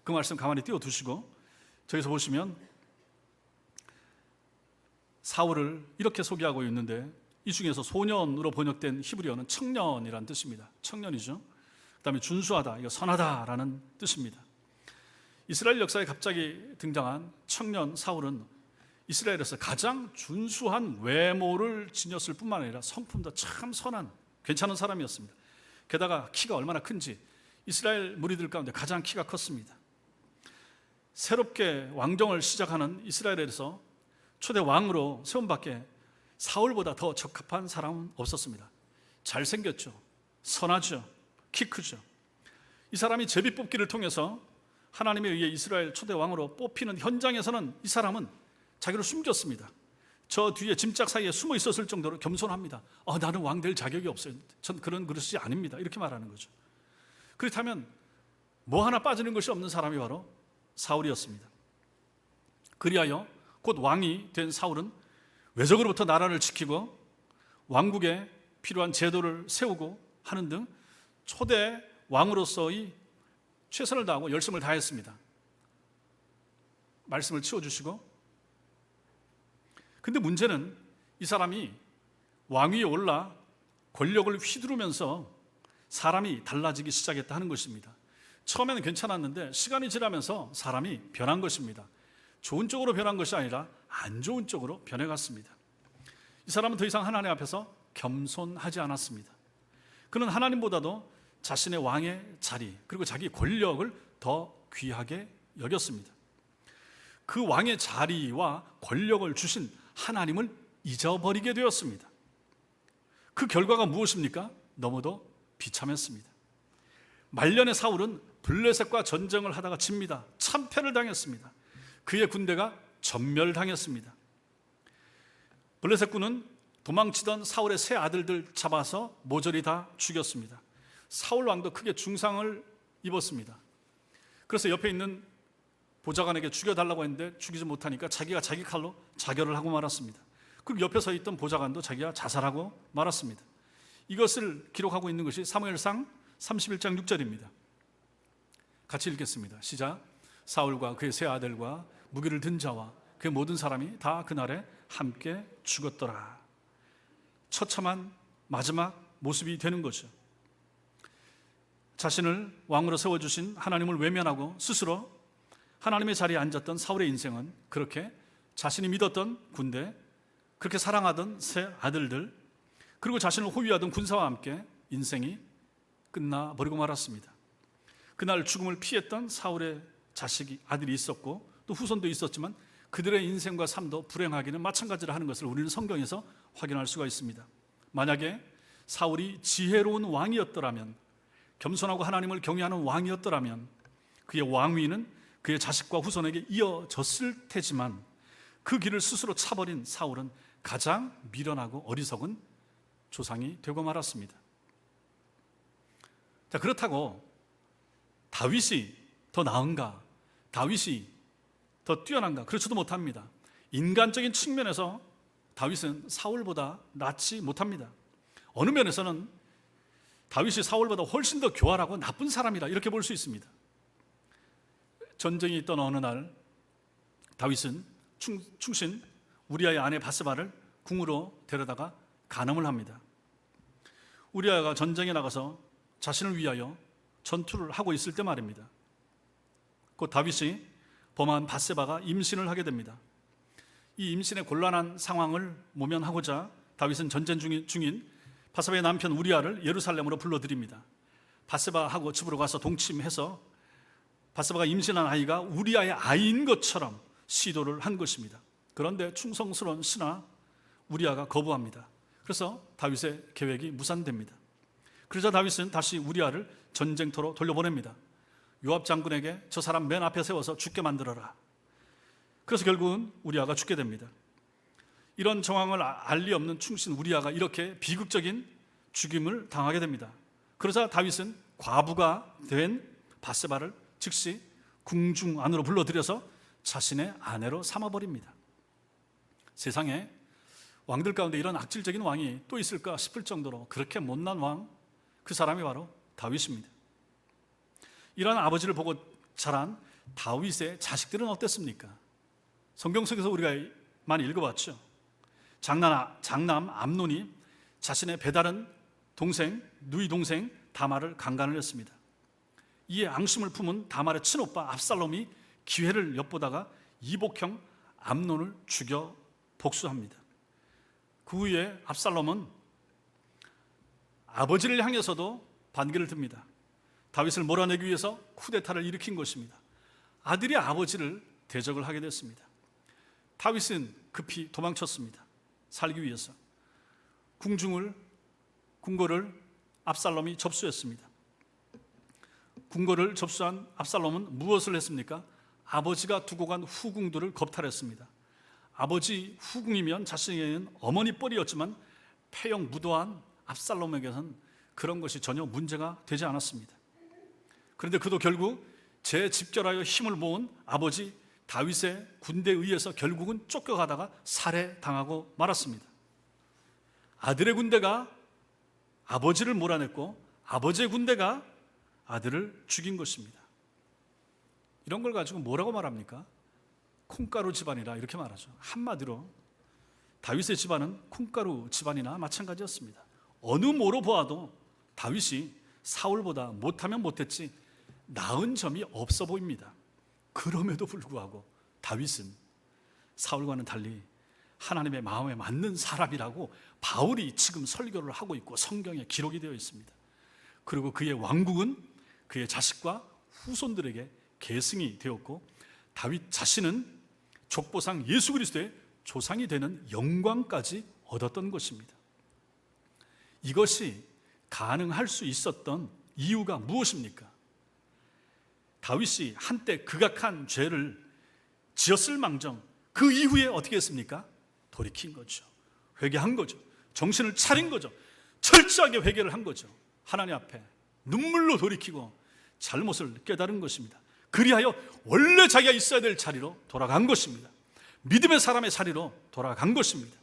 그 말씀 가만히 띄워두시고 저기서 보시면 사울을 이렇게 소개하고 있는데 이 중에서 소년으로 번역된 히브리어는 청년이라는 뜻입니다. 청년이죠. 그 다음에 준수하다, 이거 선하다라는 뜻입니다. 이스라엘 역사에 갑자기 등장한 청년 사울은 이스라엘에서 가장 준수한 외모를 지녔을 뿐만 아니라 성품도 참 선한 괜찮은 사람이었습니다. 게다가 키가 얼마나 큰지 이스라엘 무리들 가운데 가장 키가 컸습니다. 새롭게 왕정을 시작하는 이스라엘에서 초대 왕으로 세움밖에 사울보다 더 적합한 사람은 없었습니다. 잘생겼죠, 선하죠, 키 크죠. 이 사람이 제비 뽑기를 통해서 하나님에 의해 이스라엘 초대 왕으로 뽑히는 현장에서는 이 사람은 자기를 숨겼습니다. 저 뒤에 짐짝 사이에 숨어 있었을 정도로 겸손합니다. 나는 왕 될 자격이 없어요. 전 그런 그릇이 아닙니다. 이렇게 말하는 거죠. 그렇다면 뭐 하나 빠지는 것이 없는 사람이 바로 사울이었습니다. 그리하여 곧 왕이 된 사울은 외적으로부터 나라를 지키고 왕국에 필요한 제도를 세우고 하는 등 초대 왕으로서의 최선을 다하고 열심을 다했습니다. 말씀을 치워주시고, 근데 문제는 이 사람이 왕위에 올라 권력을 휘두르면서 사람이 달라지기 시작했다 하는 것입니다. 처음에는 괜찮았는데 시간이 지나면서 사람이 변한 것입니다. 좋은 쪽으로 변한 것이 아니라 안 좋은 쪽으로 변해갔습니다. 이 사람은 더 이상 하나님 앞에서 겸손하지 않았습니다. 그는 하나님보다도 자신의 왕의 자리 그리고 자기 권력을 더 귀하게 여겼습니다. 그 왕의 자리와 권력을 주신 하나님을 잊어버리게 되었습니다. 그 결과가 무엇입니까? 너무도 비참했습니다. 말년의 사울은 블레셋과 전쟁을 하다가 집니다. 참패를 당했습니다. 그의 군대가 전멸당했습니다. 블레셋군은 도망치던 사울의 세 아들들 잡아서 모조리 다 죽였습니다. 사울 왕도 크게 중상을 입었습니다. 그래서 옆에 있는 보좌관에게 죽여달라고 했는데 죽이지 못하니까 자기가 자기 칼로 자결을 하고 말았습니다. 그리고 옆에 서 있던 보좌관도 자기가 자살하고 말았습니다. 이것을 기록하고 있는 것이 사무엘상 31장 6절입니다. 같이 읽겠습니다. 시작. 사울과 그의 세 아들과 무기를 든 자와 그의 모든 사람이 다 그날에 함께 죽었더라. 처참한 마지막 모습이 되는 거죠. 자신을 왕으로 세워주신 하나님을 외면하고 스스로 하나님의 자리에 앉았던 사울의 인생은 그렇게 자신이 믿었던 군대, 그렇게 사랑하던 세 아들들, 그리고 자신을 호위하던 군사와 함께 인생이 끝나버리고 말았습니다. 그날 죽음을 피했던 사울의 자식이 아들이 있었고 또 후손도 있었지만 그들의 인생과 삶도 불행하기는 마찬가지라 하는 것을 우리는 성경에서 확인할 수가 있습니다. 만약에 사울이 지혜로운 왕이었더라면, 겸손하고 하나님을 경외하는 왕이었더라면 그의 왕위는 그의 자식과 후손에게 이어졌을 테지만 그 길을 스스로 차버린 사울은 가장 미련하고 어리석은 조상이 되고 말았습니다. 자, 그렇다고 다윗이 더 나은가? 다윗이 더 뛰어난가? 그렇지도 못합니다. 인간적인 측면에서 다윗은 사울보다 낫지 못합니다. 어느 면에서는 다윗이 사울보다 훨씬 더 교활하고 나쁜 사람이라 이렇게 볼 수 있습니다. 전쟁이 있던 어느 날 다윗은 충신 우리아의 아내 바세바를 궁으로 데려다가 간음을 합니다. 우리아가 전쟁에 나가서 자신을 위하여 전투를 하고 있을 때 말입니다. 곧 다윗이 범한 바세바가 임신을 하게 됩니다. 이 임신의 곤란한 상황을 모면하고자 다윗은 전쟁 중인 바세바의 남편 우리아를 예루살렘으로 불러들입니다. 바세바하고 집으로 가서 동침해서 바세바가 임신한 아이가 우리아의 아이인 것처럼 시도를 한 것입니다. 그런데 충성스러운 신하 우리아가 거부합니다. 그래서 다윗의 계획이 무산됩니다. 그러자 다윗은 다시 우리아를 전쟁터로 돌려보냅니다. 요압 장군에게 저 사람 맨 앞에 세워서 죽게 만들어라. 그래서 결국은 우리아가 죽게 됩니다. 이런 정황을 알 리 없는 충신 우리아가 이렇게 비극적인 죽임을 당하게 됩니다. 그러자 다윗은 과부가 된 바세바를 즉시 궁중 안으로 불러들여서 자신의 아내로 삼아버립니다. 세상에 왕들 가운데 이런 악질적인 왕이 또 있을까 싶을 정도로 그렇게 못난 왕, 그 사람이 바로 다윗입니다. 이런 아버지를 보고 자란 다윗의 자식들은 어땠습니까? 성경 속에서 우리가 많이 읽어봤죠. 장남 암논이 자신의 배다른 동생, 누이 동생 다말을 강간을 했습니다. 이에 앙심을 품은 다말의 친오빠 압살롬이 기회를 엿보다가 이복형 암논을 죽여 복수합니다. 그 후에 압살롬은 아버지를 향해서도 반기를 듭니다. 다윗을 몰아내기 위해서 쿠데타를 일으킨 것입니다. 아들이 아버지를 대적을 하게 됐습니다. 다윗은 급히 도망쳤습니다. 살기 위해서. 궁궐을 압살롬이 접수했습니다. 궁궐을 접수한 압살롬은 무엇을 했습니까? 아버지가 두고 간 후궁들을 겁탈했습니다. 아버지 후궁이면 자신에게는 어머니 뻘이었지만 폐영 무도한 압살롬에게는 그런 것이 전혀 문제가 되지 않았습니다. 그런데 그도 결국 재집결하여 힘을 모은 아버지 다윗의 군대에 의해서 결국은 쫓겨가다가 살해당하고 말았습니다. 아들의 군대가 아버지를 몰아냈고 아버지의 군대가 아들을 죽인 것입니다. 이런 걸 가지고 뭐라고 말합니까? 콩가루 집안이라 이렇게 말하죠. 한마디로 다윗의 집안은 콩가루 집안이나 마찬가지였습니다. 어느 모로 보아도 다윗이 사울보다 못하면 못했지 나은 점이 없어 보입니다. 그럼에도 불구하고 다윗은 사울과는 달리 하나님의 마음에 맞는 사람이라고 바울이 지금 설교를 하고 있고 성경에 기록이 되어 있습니다. 그리고 그의 왕국은 그의 자식과 후손들에게 계승이 되었고 다윗 자신은 족보상 예수 그리스도의 조상이 되는 영광까지 얻었던 것입니다. 이것이 가능할 수 있었던 이유가 무엇입니까? 다윗이 한때 극악한 죄를 지었을 망정 그 이후에 어떻게 했습니까? 돌이킨 거죠. 회개한 거죠. 정신을 차린 거죠. 철저하게 회개를 한 거죠. 하나님 앞에 눈물로 돌이키고 잘못을 깨달은 것입니다. 그리하여 원래 자기가 있어야 될 자리로 돌아간 것입니다. 믿음의 사람의 자리로 돌아간 것입니다.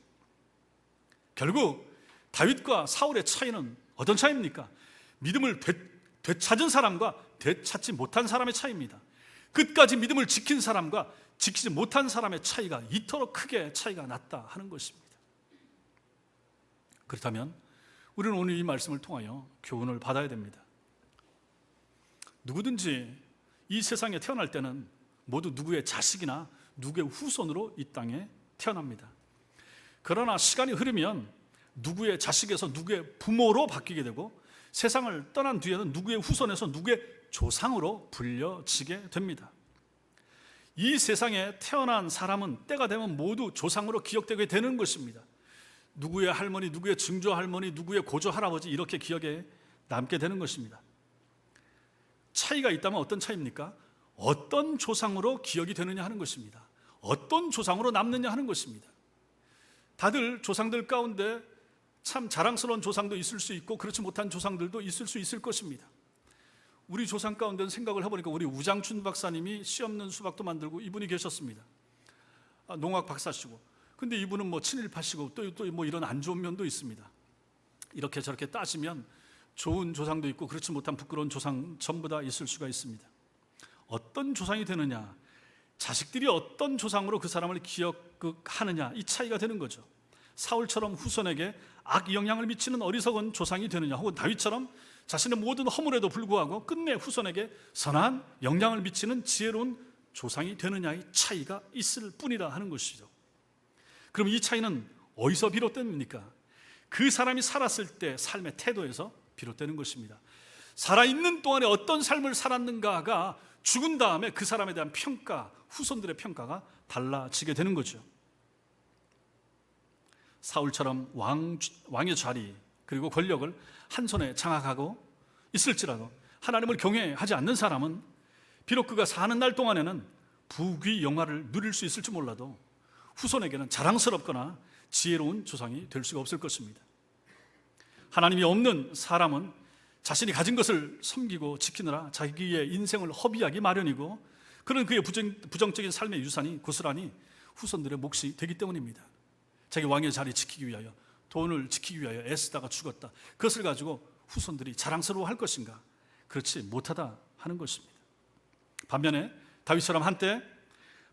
결국 다윗과 사울의 차이는 어떤 차이입니까? 믿음을 되찾은 사람과 되찾지 못한 사람의 차이입니다. 끝까지 믿음을 지킨 사람과 지키지 못한 사람의 차이가 이토록 크게 차이가 났다 하는 것입니다. 그렇다면 우리는 오늘 이 말씀을 통하여 교훈을 받아야 됩니다. 누구든지 이 세상에 태어날 때는 모두 누구의 자식이나 누구의 후손으로 이 땅에 태어납니다. 그러나 시간이 흐르면 누구의 자식에서 누구의 부모로 바뀌게 되고 세상을 떠난 뒤에는 누구의 후손에서 누구의 조상으로 불려지게 됩니다. 이 세상에 태어난 사람은 때가 되면 모두 조상으로 기억되게 되는 것입니다. 누구의 할머니, 누구의 증조 할머니, 누구의 고조 할아버지 이렇게 기억에 남게 되는 것입니다. 차이가 있다면 어떤 차이입니까? 어떤 조상으로 기억이 되느냐 하는 것입니다. 어떤 조상으로 남느냐 하는 것입니다. 다들 조상들 가운데 참 자랑스러운 조상도 있을 수 있고 그렇지 못한 조상들도 있을 수 있을 것입니다. 우리 조상 가운데는 생각을 해보니까 우리 우장춘 박사님이 씨 없는 수박도 만들고 이분이 계셨습니다. 농학 박사시고. 근데 이분은 뭐 친일파시고 또 뭐 이런 안 좋은 면도 있습니다. 이렇게 저렇게 따지면 좋은 조상도 있고 그렇지 못한 부끄러운 조상 전부 다 있을 수가 있습니다. 어떤 조상이 되느냐, 자식들이 어떤 조상으로 그 사람을 기억하느냐, 이 차이가 되는 거죠. 사울처럼 후손에게 악 영향을 미치는 어리석은 조상이 되느냐, 혹은 다윗처럼 자신의 모든 허물에도 불구하고 끝내 후손에게 선한 영향을 미치는 지혜로운 조상이 되느냐의 차이가 있을 뿐이라 하는 것이죠. 그럼 이 차이는 어디서 비롯됩니까? 그 사람이 살았을 때 삶의 태도에서 비롯되는 것입니다. 살아있는 동안에 어떤 삶을 살았는가가 죽은 다음에 그 사람에 대한 평가, 후손들의 평가가 달라지게 되는 거죠. 사울처럼 왕의 자리 그리고 권력을 한 손에 장악하고 있을지라도 하나님을 경외하지 않는 사람은 비록 그가 사는 날 동안에는 부귀 영화를 누릴 수 있을지 몰라도 후손에게는 자랑스럽거나 지혜로운 조상이 될 수가 없을 것입니다. 하나님이 없는 사람은 자신이 가진 것을 섬기고 지키느라 자기의 인생을 허비하기 마련이고 그런 그의 부정적인 삶의 유산이 고스란히 후손들의 몫이 되기 때문입니다. 자기 왕의 자리 지키기 위하여 돈을 지키기 위하여 애쓰다가 죽었다. 그것을 가지고 후손들이 자랑스러워할 것인가? 그렇지 못하다 하는 것입니다. 반면에 다윗처럼 한때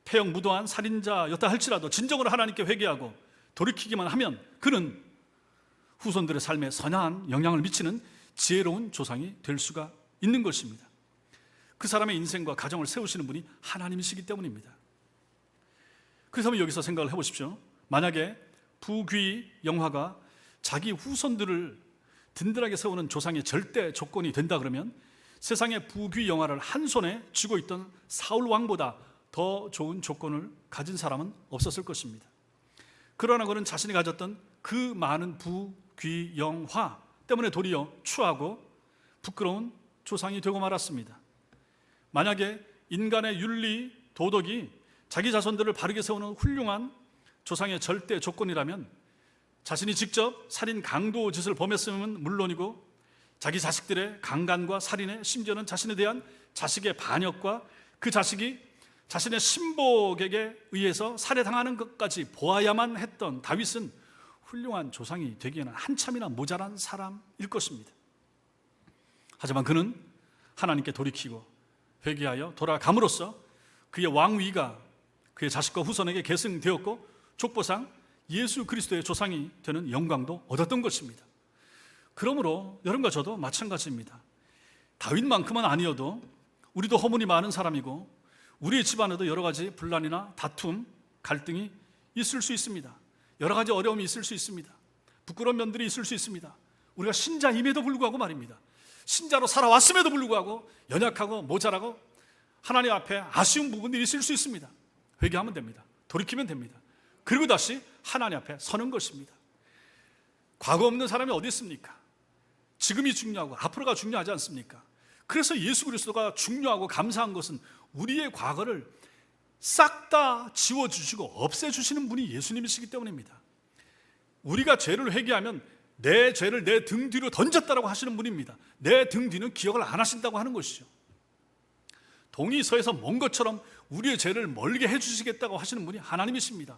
폐역무도한 살인자였다 할지라도 진정으로 하나님께 회개하고 돌이키기만 하면 그는 후손들의 삶에 선한 영향을 미치는 지혜로운 조상이 될 수가 있는 것입니다. 그 사람의 인생과 가정을 세우시는 분이 하나님이시기 때문입니다. 그래서 여기서 생각을 해보십시오. 만약에 부귀 영화가 자기 후손들을 든든하게 세우는 조상의 절대 조건이 된다 그러면 세상의 부귀 영화를 한 손에 쥐고 있던 사울 왕보다 더 좋은 조건을 가진 사람은 없었을 것입니다. 그러나 그는 자신이 가졌던 그 많은 부귀 영화 때문에 도리어 추하고 부끄러운 조상이 되고 말았습니다. 만약에 인간의 윤리, 도덕이 자기 자손들을 바르게 세우는 훌륭한 조상의 절대 조건이라면 자신이 직접 살인 강도 짓을 범했으면 물론이고 자기 자식들의 강간과 살인에 심지어는 자신에 대한 자식의 반역과 그 자식이 자신의 신복에게 의해서 살해당하는 것까지 보아야만 했던 다윗은 훌륭한 조상이 되기에는 한참이나 모자란 사람일 것입니다. 하지만 그는 하나님께 돌이키고 회개하여 돌아감으로써 그의 왕위가 그의 자식과 후손에게 계승되었고 족보상 예수 그리스도의 조상이 되는 영광도 얻었던 것입니다. 그러므로 여러분과 저도 마찬가지입니다. 다윗만큼은 아니어도 우리도 허물이 많은 사람이고 우리의 집안에도 여러 가지 분란이나 다툼, 갈등이 있을 수 있습니다. 여러 가지 어려움이 있을 수 있습니다. 부끄러운 면들이 있을 수 있습니다. 우리가 신자임에도 불구하고 말입니다. 신자로 살아왔음에도 불구하고 연약하고 모자라고 하나님 앞에 아쉬운 부분들이 있을 수 있습니다. 회개하면 됩니다. 돌이키면 됩니다. 그리고 다시 하나님 앞에 서는 것입니다. 과거 없는 사람이 어디 있습니까? 지금이 중요하고 앞으로가 중요하지 않습니까? 그래서 예수 그리스도가 중요하고 감사한 것은 우리의 과거를 싹 다 지워주시고 없애주시는 분이 예수님이시기 때문입니다. 우리가 죄를 회개하면 내 죄를 내 등 뒤로 던졌다라고 하시는 분입니다. 내 등 뒤는 기억을 안 하신다고 하는 것이죠. 동이 서에서 먼 것처럼 우리의 죄를 멀게 해주시겠다고 하시는 분이 하나님이십니다.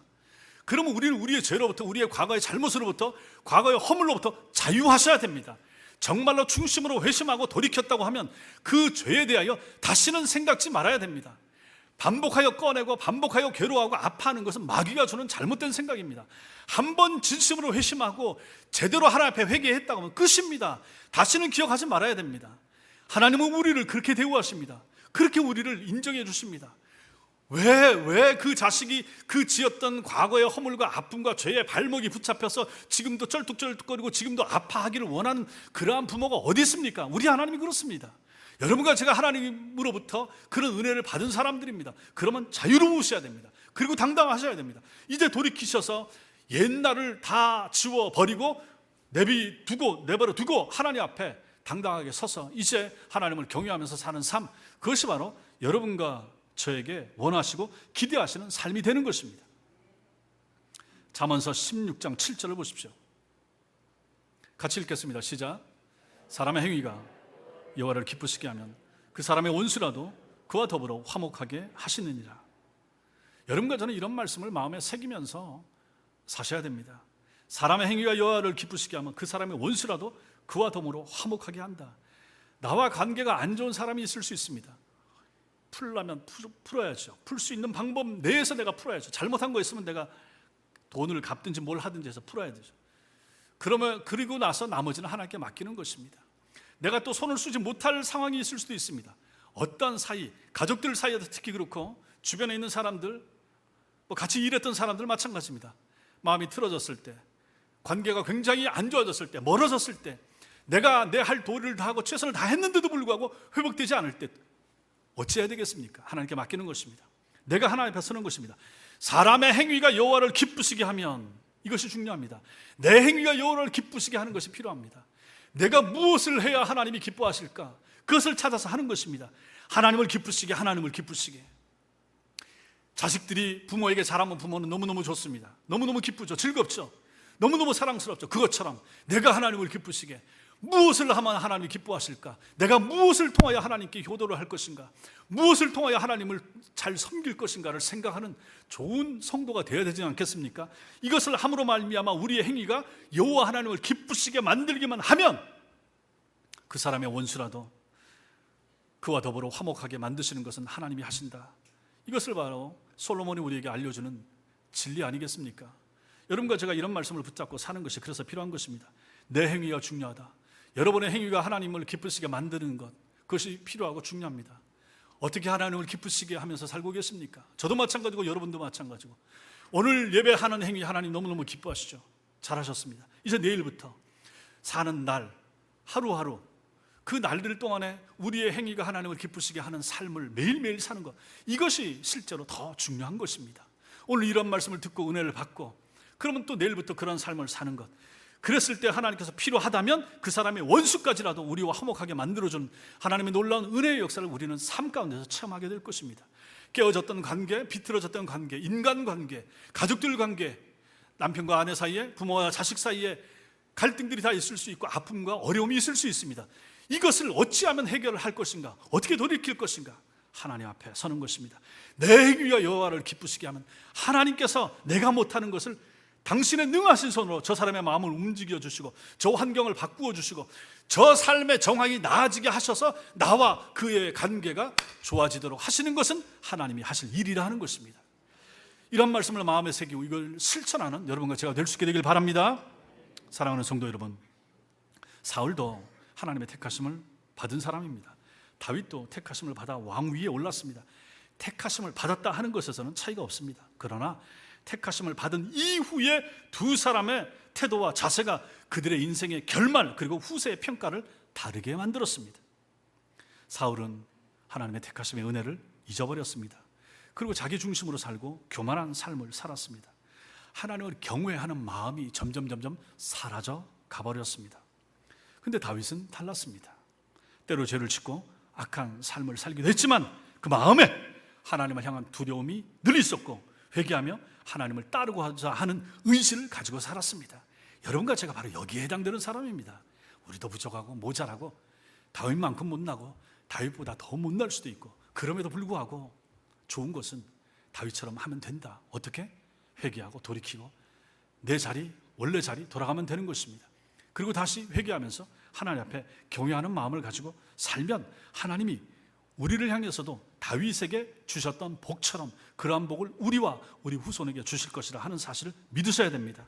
그러면 우리는 우리의 죄로부터, 우리의 과거의 잘못으로부터, 과거의 허물로부터 자유하셔야 됩니다. 정말로 중심으로 회심하고 돌이켰다고 하면 그 죄에 대하여 다시는 생각지 말아야 됩니다. 반복하여 꺼내고 반복하여 괴로워하고 아파하는 것은 마귀가 주는 잘못된 생각입니다. 한번 진심으로 회심하고 제대로 하나님 앞에 회개했다고 하면 끝입니다. 다시는 기억하지 말아야 됩니다. 하나님은 우리를 그렇게 대우하십니다. 그렇게 우리를 인정해 주십니다. 왜 그 자식이 그 지었던 과거의 허물과 아픔과 죄의 발목이 붙잡혀서 지금도 쩔뚝쩔뚝거리고 지금도 아파하기를 원하는 그러한 부모가 어디 있습니까? 우리 하나님이 그렇습니다. 여러분과 제가 하나님으로부터 그런 은혜를 받은 사람들입니다. 그러면 자유로우셔야 됩니다. 그리고 당당하셔야 됩니다. 이제 돌이키셔서 옛날을 다 지워버리고 내버려 두고 하나님 앞에 당당하게 서서 이제 하나님을 경외하면서 사는 삶, 그것이 바로 여러분과 저에게 원하시고 기대하시는 삶이 되는 것입니다. 잠언서 16장 7절을 보십시오. 같이 읽겠습니다. 시작. 사람의 행위가 여호와를 기쁘시게 하면 그 사람의 원수라도 그와 더불어 화목하게 하시느니라. 여러분과 저는 이런 말씀을 마음에 새기면서 사셔야 됩니다. 사람의 행위가 여호와를 기쁘시게 하면 그 사람의 원수라도 그와 더불어 화목하게 한다. 나와 관계가 안 좋은 사람이 있을 수 있습니다. 풀려면 풀어야죠. 풀 수 있는 방법 내에서 내가 풀어야죠. 잘못한 거 있으면 내가 돈을 갚든지 뭘 하든지 해서 풀어야 되죠. 그리고 나서 나머지는 하나님께 맡기는 것입니다. 내가 또 손을 쓰지 못할 상황이 있을 수도 있습니다. 어떤 사이, 가족들 사이에도 특히 그렇고 주변에 있는 사람들, 같이 일했던 사람들 마찬가지입니다. 마음이 틀어졌을 때, 관계가 굉장히 안 좋아졌을 때, 멀어졌을 때, 내가 내 할 도리를 다 하고 최선을 다했는데도 불구하고 회복되지 않을 때 어찌해야 되겠습니까? 하나님께 맡기는 것입니다. 내가 하나님 앞에 서는 것입니다. 사람의 행위가 여호와를 기쁘시게 하면 이것이 중요합니다. 내 행위가 여호와를 기쁘시게 하는 것이 필요합니다. 내가 무엇을 해야 하나님이 기뻐하실까? 그것을 찾아서 하는 것입니다. 하나님을 기쁘시게, 하나님을 기쁘시게. 자식들이 부모에게 잘하면 부모는 너무너무 좋습니다. 너무너무 기쁘죠. 즐겁죠. 너무너무 사랑스럽죠. 그것처럼 내가 하나님을 기쁘시게, 무엇을 하면 하나님이 기뻐하실까? 내가 무엇을 통하여 하나님께 효도를 할 것인가? 무엇을 통하여 하나님을 잘 섬길 것인가를 생각하는 좋은 성도가 되어야 되지 않겠습니까? 이것을 함으로 말미암아 우리의 행위가 여호와 하나님을 기쁘시게 만들기만 하면 그 사람의 원수라도 그와 더불어 화목하게 만드시는 것은 하나님이 하신다. 이것을 바로 솔로몬이 우리에게 알려주는 진리 아니겠습니까? 여러분과 제가 이런 말씀을 붙잡고 사는 것이 그래서 필요한 것입니다. 내 행위가 중요하다. 여러분의 행위가 하나님을 기쁘시게 만드는 것, 그것이 필요하고 중요합니다. 어떻게 하나님을 기쁘시게 하면서 살고 계십니까? 저도 마찬가지고 여러분도 마찬가지고. 오늘 예배하는 행위 하나님 너무너무 기뻐하시죠. 잘하셨습니다. 이제 내일부터 사는 날 하루하루 그 날들 동안에 우리의 행위가 하나님을 기쁘시게 하는 삶을 매일매일 사는 것, 이것이 실제로 더 중요한 것입니다. 오늘 이런 말씀을 듣고 은혜를 받고 그러면 또 내일부터 그런 삶을 사는 것, 그랬을 때 하나님께서 필요하다면 그 사람의 원수까지라도 우리와 화목하게 만들어준 하나님의 놀라운 은혜의 역사를 우리는 삶 가운데서 체험하게 될 것입니다. 깨어졌던 관계, 비틀어졌던 관계, 인간관계, 가족들 관계, 남편과 아내 사이에, 부모와 자식 사이에 갈등들이 다 있을 수 있고 아픔과 어려움이 있을 수 있습니다. 이것을 어찌하면 해결을 할 것인가, 어떻게 돌이킬 것인가, 하나님 앞에 서는 것입니다. 내 행위가 여호와를 기쁘시게 하면 하나님께서 내가 못하는 것을 당신의 능하신 손으로 저 사람의 마음을 움직여 주시고 저 환경을 바꾸어 주시고 저 삶의 정황이 나아지게 하셔서 나와 그의 관계가 좋아지도록 하시는 것은 하나님이 하실 일이라 하는 것입니다. 이런 말씀을 마음에 새기고 이걸 실천하는 여러분과 제가 될 수 있게 되길 바랍니다. 사랑하는 성도 여러분, 사울도 하나님의 택하심을 받은 사람입니다. 다윗도 택하심을 받아 왕위에 올랐습니다. 택하심을 받았다 하는 것에서는 차이가 없습니다. 그러나 택하심을 받은 이후에 두 사람의 태도와 자세가 그들의 인생의 결말 그리고 후세의 평가를 다르게 만들었습니다. 사울은 하나님의 택하심의 은혜를 잊어버렸습니다. 그리고 자기 중심으로 살고 교만한 삶을 살았습니다. 하나님을 경외하는 마음이 점점 사라져 가버렸습니다. 근데 다윗은 달랐습니다. 때로 죄를 짓고 악한 삶을 살기도 했지만 그 마음에 하나님을 향한 두려움이 늘 있었고 회개하며 하나님을 따르고자 하는 의지를 가지고 살았습니다. 여러분과 제가 바로 여기에 해당되는 사람입니다. 우리도 부족하고 모자라고 다윗만큼 못나고 다윗보다 더 못날 수도 있고, 그럼에도 불구하고 좋은 것은 다윗처럼 하면 된다. 어떻게? 회개하고 돌이키고 내 자리, 원래 자리 돌아가면 되는 것입니다. 그리고 다시 회개하면서 하나님 앞에 경외하는 마음을 가지고 살면 하나님이 우리를 향해서도 다윗에게 주셨던 복처럼 그러한 복을 우리와 우리 후손에게 주실 것이라 하는 사실을 믿으셔야 됩니다.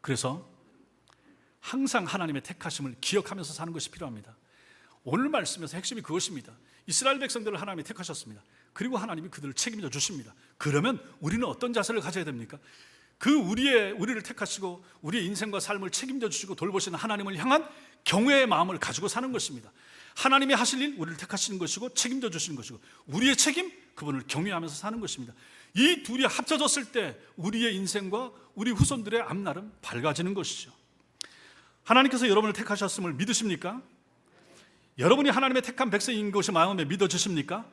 그래서 항상 하나님의 택하심을 기억하면서 사는 것이 필요합니다. 오늘 말씀에서 핵심이 그것입니다. 이스라엘 백성들을 하나님이 택하셨습니다. 그리고 하나님이 그들을 책임져 주십니다. 그러면 우리는 어떤 자세를 가져야 됩니까? 우리를 택하시고 우리의 인생과 삶을 책임져 주시고 돌보시는 하나님을 향한 경외의 마음을 가지고 사는 것입니다. 하나님이 하실 일, 우리를 택하시는 것이고 책임져 주시는 것이고 우리의 책임, 그분을 경외하면서 사는 것입니다. 이 둘이 합쳐졌을 때 우리의 인생과 우리 후손들의 앞날은 밝아지는 것이죠. 하나님께서 여러분을 택하셨음을 믿으십니까? 여러분이 하나님의 택한 백성인 것이 마음에 믿어지십니까?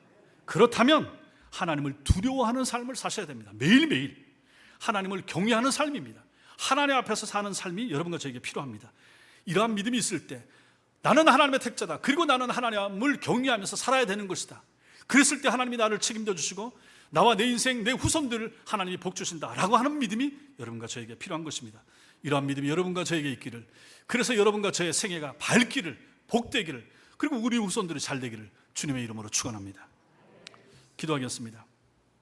그렇다면 하나님을 두려워하는 삶을 사셔야 됩니다. 매일매일 하나님을 경외하는 삶입니다. 하나님 앞에서 사는 삶이 여러분과 저에게 필요합니다. 이러한 믿음이 있을 때 나는 하나님의 택자다, 그리고 나는 하나님을 경외하면서 살아야 되는 것이다, 그랬을 때 하나님이 나를 책임져 주시고 나와 내 인생, 내 후손들을 하나님이 복 주신다라고 하는 믿음이 여러분과 저에게 필요한 것입니다. 이러한 믿음이 여러분과 저에게 있기를, 그래서 여러분과 저의 생애가 밝기를, 복되기를, 그리고 우리 후손들이 잘 되기를 주님의 이름으로 축원합니다. 기도하겠습니다.